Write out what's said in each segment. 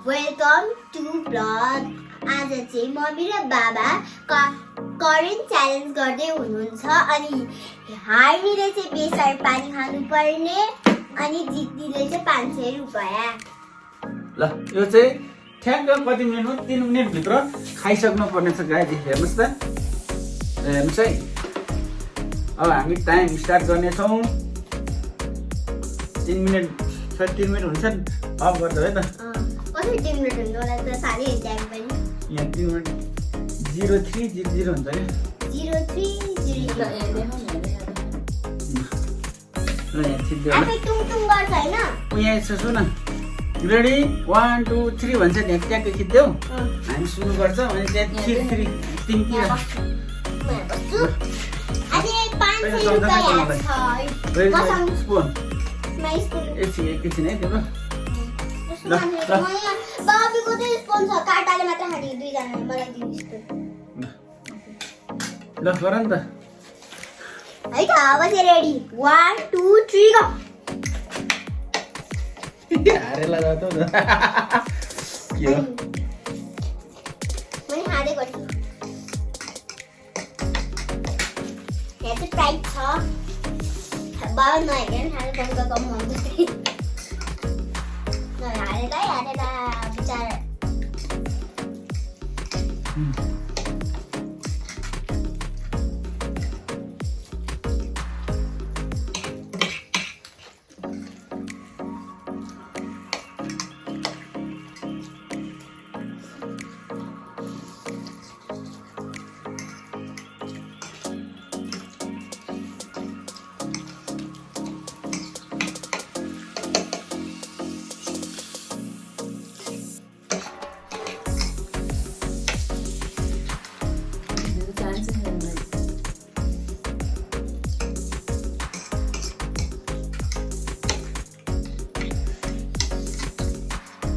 Welcome to blog. आज चाहिँ mummy र बाबा करेन्ट च्यालेन्ज गर्दै हुनुहुन्छ अनि हार्नेले चाहिँ बेसार पानी खानु पर्ने अनि जित्नेले चाहिँ 500 रुपैयाँ। ल यो चाहिँ ठ्याक्क कति मिनेट हो 3 मिनेट भित्र खाइसक्नु पर्ने छ गाइज। हेर्नुस् त हेर्नुस् है। अब हामी टाइम स्टार्ट गर्ने छौं। 3 मिनेट 3 मिनेट हुन्छ नि अफ गर्दा है त। कसरी 3 मिनेट हुन्छ होला त साह्रै टाइम पनि। यहाँ 3 मिनेट 0300 हुन्छ नि 0300 ल यहाँ छिट्दै आफै टुङ गर्छ हैन। यहाँ यसो सुन रेडी 1 2 3 भन्छ नि ट्याक्क खिच्देऊ। हामी सुरु गर्छौं अनि त्यहाँ 3 तिनतिर अनि 500 रुपैयाँ छ। कसम स्पुन माइ स्पुन एकछिन है तिम्रो बाबीको चाहिँ स्पुन छ काटाले मात्र खाने दुई जनाले मलाई दिनु स्पुन ल गर नि त है त अब चाहिँ रेडी 1 2 3 गो हारेला जातो नि के हो मैले हारे गर्छु। यहाँ चाहिँ प्राइज छ बाबा नहेरेर खाने कमको कम हुन्छ हारेला बिचारा।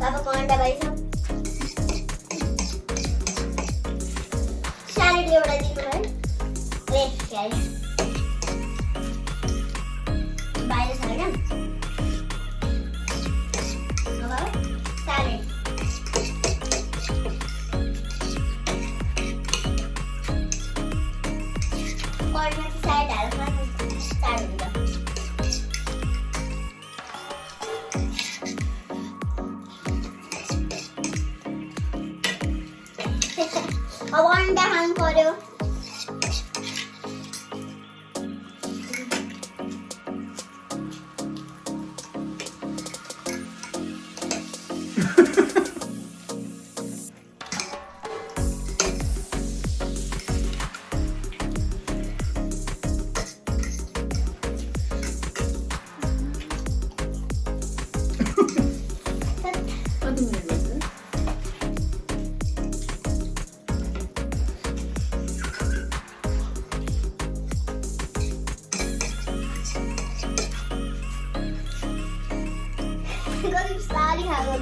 बाबाको अन्डा बाई छ स्यालेड एउटा दिनु है ए स्यालेड बाहिर छ हैन अब स्यालेड पर्ने स्यालेड हालेर स्टार्ट हुन्छ। अब अन्डा खानु पर्यो। कति सारी खाएको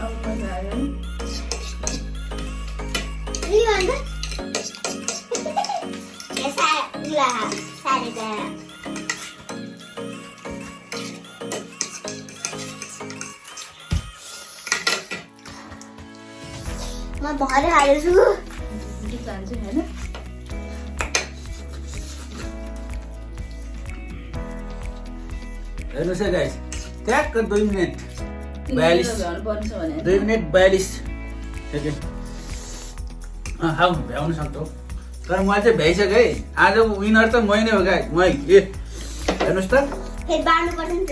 म भरे हालेछु हेर्नुस् है गाइस ट्याक्क 2 मिनेट 42 2 मिनेट 42 सेकेन्ड हाउ भ्याउन सक्छौ तर मलाई चाहिँ भ्याइसक्यो है। आजको विनर त मै नै हो गाइस मै। ए हेर्नुस् त फेरि बार्नु पर्छ नि त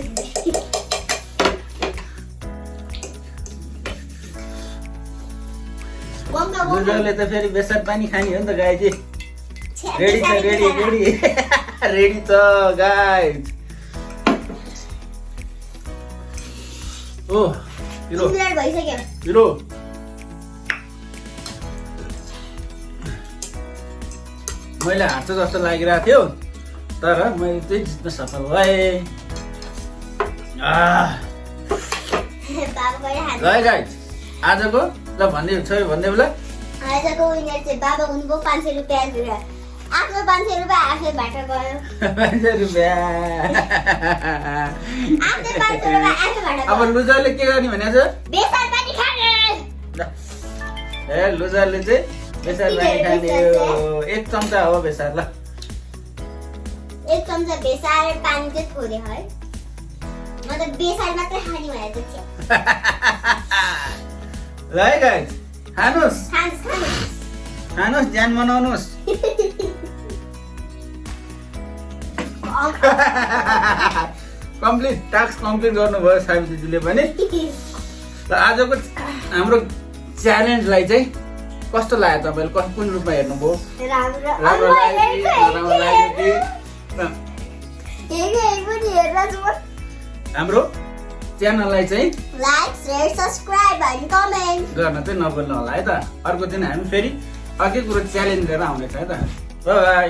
गुजरले त फेरि बेसार पानी खाने हो नि त गाइस। रेडी छ रेडी रेडी रेडी छ गाइस। ओ हिरो भइसक्यो हिरो मैले हार्छ जस्तो लागिरहेको थियो तर मैले चाहिँ जित्न सफल भएँ। ल गाइस आजको ल भन्दै छ भन्दै होला आजको विनर चाहिँ बाबा हुनुभयो 500 रुपैयाँ आफ्नो 500 रुपैयाँ आफै भाटा गयो 500 रुपैयाँ आफ्नो 500 रुपैयाँ आफै भाटा गयो। अब लुजरले के गर्ने भनेको छ बेसार पनि खाने ल ए लुजरले चाहिँ बेसार पानी खाने हो 1 चम्चा हो बेसार ल 1 चम्चा बेसार पानी चाहिँ थोरै है म त बेसार मात्रै खाने भनेको थिएँ ल है गाइस खानुस् खानुस् खानुस् ज्यान बनाउनुस् कम्प्लिट टास्क कम्प्लिट गर्नुभयो साबी दिदीले पनि र आजको हाम्रो च्यालेन्जलाई चाहिँ कस्तो लाग्यो तपाईँले कुन रूपमा हेर्नुभयो राम्रो लाग्यो कि हाम्रो च्यानललाई चाहिँ लाइक शेयर सब्स्क्राइब अनि कमेन्ट गर्न चाहिँ नभुल्नु होला है त अर्को दिन हामी फेरि अर्कै कुरो च्यालेन्ज लिएर आउनेछ है त बाई